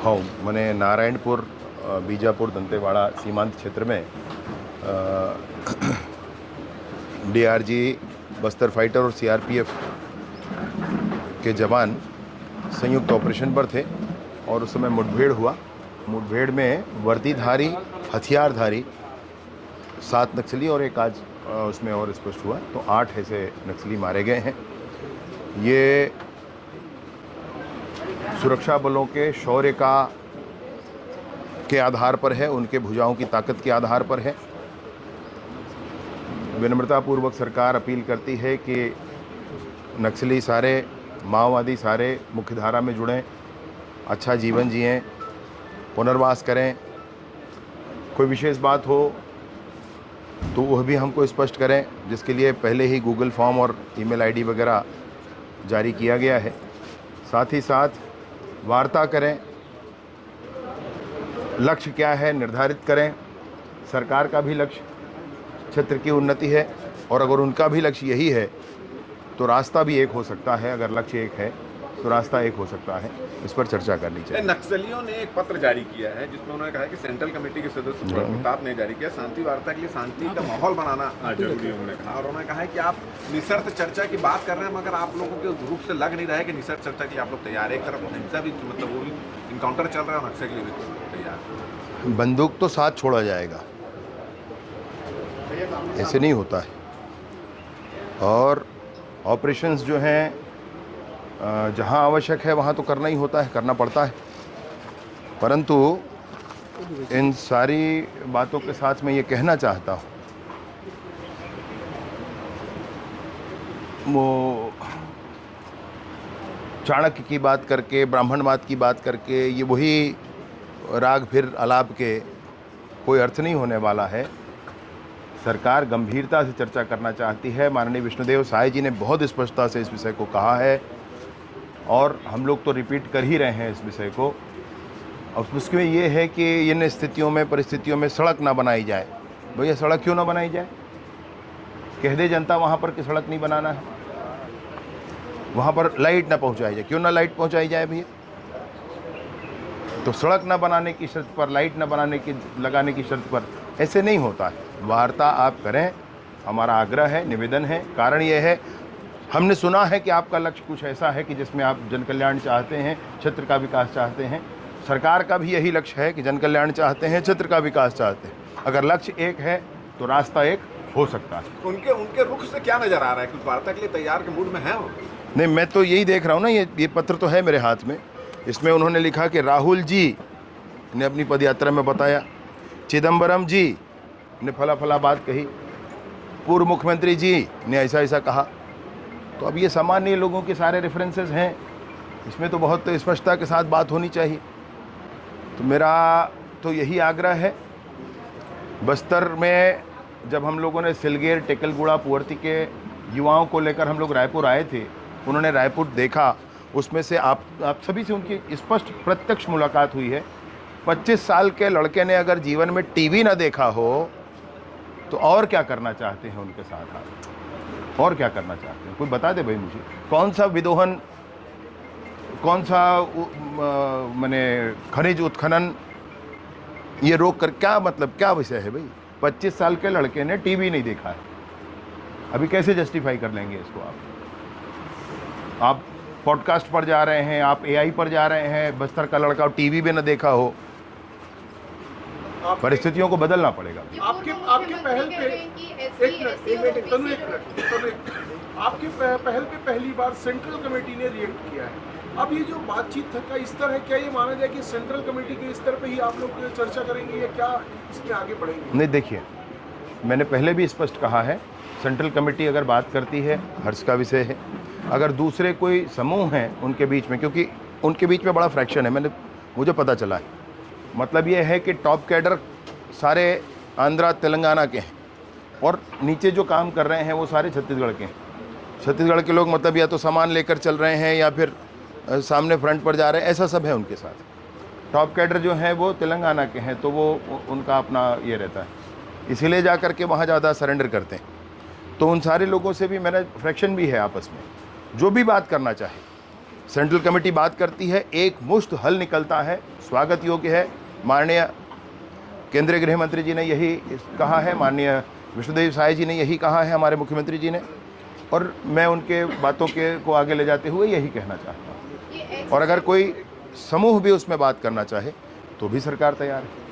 हाँ, मैंने नारायणपुर बीजापुर दंतेवाड़ा सीमांत क्षेत्र में डीआरजी बस्तर फाइटर और सीआरपीएफ के जवान संयुक्त ऑपरेशन पर थे और उस समय मुठभेड़ हुआ। मुठभेड़ में वर्दीधारी हथियारधारी 7 नक्सली और एक आज उसमें और स्पष्ट हुआ, तो 8 ऐसे नक्सली मारे गए हैं। ये सुरक्षा बलों के शौर्य के आधार पर है, उनके भुजाओं की ताकत के आधार पर है। विनम्रतापूर्वक सरकार अपील करती है कि नक्सली सारे, माओवादी सारे मुख्यधारा में जुड़ें, अच्छा जीवन जिएं, पुनर्वास करें। कोई विशेष बात हो तो वह भी हमको स्पष्ट करें, जिसके लिए पहले ही गूगल फॉर्म और ईमेल आईडी वगैरह जारी किया गया है। साथ ही साथ वार्ता करें, लक्ष्य क्या है निर्धारित करें। सरकार का भी लक्ष्य क्षेत्र की उन्नति है और अगर उनका भी लक्ष्य यही है तो रास्ता भी एक हो सकता है। अगर लक्ष्य एक है तो रास्ता एक हो सकता है। इस पर चर्चा करनी चाहिए। नक्सलियों ने एक पत्र जारी किया है जिसमें उन्होंने कहा है कि सेंट्रल कमेटी के सदस्य प्रताप ने जारी किया, शांति वार्ता के लिए शांति का माहौल बनाना जरूरी है उन्होंने कहा। और उन्होंने कहा है कि आप निशर्त चर्चा की बात कर रहे हैं, मगर आप लोगों के रूप से लग नहीं रहा है कि निशर्त चर्चा की आप लोग तैयार है। एक तरफ हिंसा भी, मतलब वो भी इनकाउंटर चल रहा है और नक्सल के लिए भी तैयार। बंदूक तो साथ छोड़ा जाएगा, ऐसे नहीं होता है। और ऑपरेशंस जो हैं जहां आवश्यक है वहां तो करना ही होता है, करना पड़ता है। परंतु इन सारी बातों के साथ मैं ये कहना चाहता हूँ, वो चाणक्य की बात करके, ब्राह्मणवाद की बात करके ये वही राग फिर आलाप के कोई अर्थ नहीं होने वाला है। सरकार गंभीरता से चर्चा करना चाहती है। माननीय विष्णुदेव साय जी ने बहुत स्पष्टता से इस विषय को कहा है और हम लोग तो रिपीट कर ही रहे हैं इस विषय को। और उसमें ये है कि इन स्थितियों में, परिस्थितियों में सड़क ना बनाई जाए। भैया सड़क क्यों ना बनाई जाए? कह दे जनता वहाँ पर कि सड़क नहीं बनाना है, वहाँ पर लाइट ना पहुँचाई जाए। क्यों ना लाइट पहुँचाई जाए भैया? तो सड़क ना बनाने की शर्त पर, लाइट ना लगाने की शर्त पर ऐसे नहीं होता है। वार्ता आप करें, हमारा आग्रह है, निवेदन है। कारण ये है, हमने सुना है कि आपका लक्ष्य कुछ ऐसा है कि जिसमें आप जन कल्याण चाहते हैं, क्षेत्र का विकास चाहते हैं। सरकार का भी यही लक्ष्य है कि जन कल्याण चाहते हैं, क्षेत्र का विकास चाहते हैं। अगर लक्ष्य एक है तो रास्ता एक हो सकता है। उनके रुख से क्या नजर आ रहा है? कुछ वार्ता के लिए तैयार के मूड में है वो? नहीं, मैं तो यही देख रहा हूँ ना, ये पत्र तो है मेरे हाथ में। इसमें उन्होंने लिखा कि राहुल जी ने अपनी पदयात्रा में बताया, चिदम्बरम जी ने फला बात कही, पूर्व मुख्यमंत्री जी ने ऐसा ऐसा कहा। तो अब ये सामान्य लोगों के सारे रेफरेंसेस हैं, इसमें तो बहुत स्पष्टता के साथ बात होनी चाहिए। तो मेरा तो यही आग्रह है। बस्तर में जब हम लोगों ने सिलगेर, टेकलगुड़ा, पुअर्ती के युवाओं को लेकर हम लोग रायपुर आए थे, उन्होंने रायपुर देखा, उसमें से आप सभी से उनकी स्पष्ट प्रत्यक्ष मुलाकात हुई है। 25 साल के लड़के ने अगर जीवन में टीवी ना देखा हो तो और क्या करना चाहते हैं उनके साथ आप? और क्या करना चाहते हैं? कोई बता दे भाई मुझे। कौन सा विदोहन, कौन सा माने खनिज उत्खनन ये रोक कर, क्या मतलब, क्या विषय है भाई? 25 साल के लड़के ने टीवी नहीं देखा है, अभी कैसे जस्टिफाई कर लेंगे इसको? आप पॉडकास्ट पर जा रहे हैं, आप एआई पर जा रहे हैं, बस्तर का लड़का टीवी भी ना देखा हो। परिस्थितियों को बदलना पड़ेगा। आपके पहल पे पहली बार सेंट्रल कमेटी ने रिएक्ट किया है। अब ये जो बातचीत का स्तर है, क्या ये माना जाए कि सेंट्रल कमेटी के स्तर पे ही आप लोग चर्चा करेंगे या क्या इसमें आगे बढ़ेंगे? नहीं, देखिए, मैंने पहले भी स्पष्ट कहा है, सेंट्रल कमेटी अगर बात करती है, हर्ष का विषय है। अगर दूसरे कोई समूह हैं उनके बीच में, क्योंकि उनके बीच में बड़ा फ्रैक्शन है, मुझे पता चला है। मतलब ये है कि टॉप कैडर सारे आंध्रा तेलंगाना के हैं और नीचे जो काम कर रहे हैं वो सारे छत्तीसगढ़ के हैं। छत्तीसगढ़ के लोग मतलब या तो सामान लेकर चल रहे हैं या फिर सामने फ्रंट पर जा रहे हैं, ऐसा सब है उनके साथ। टॉप कैडर जो है वो तेलंगाना के हैं, तो वो उनका अपना ये रहता है, इसीलिए जा कर के वहाँ ज़्यादा सरेंडर करते हैं। तो उन सारे लोगों से भी मेरा फ्रैक्शन भी है आपस में। जो भी बात करना चाहे सेंट्रल कमेटी बात करती है, एक मुश्त हल निकलता है, स्वागत योग्य है। माननीय केंद्रीय गृह मंत्री जी ने यही कहा है, माननीय विष्णुदेव साय जी ने यही कहा है, हमारे मुख्यमंत्री जी ने, और मैं उनके बातों को आगे ले जाते हुए यही कहना चाहता हूँ। और अगर कोई समूह भी उसमें बात करना चाहे तो भी सरकार तैयार है।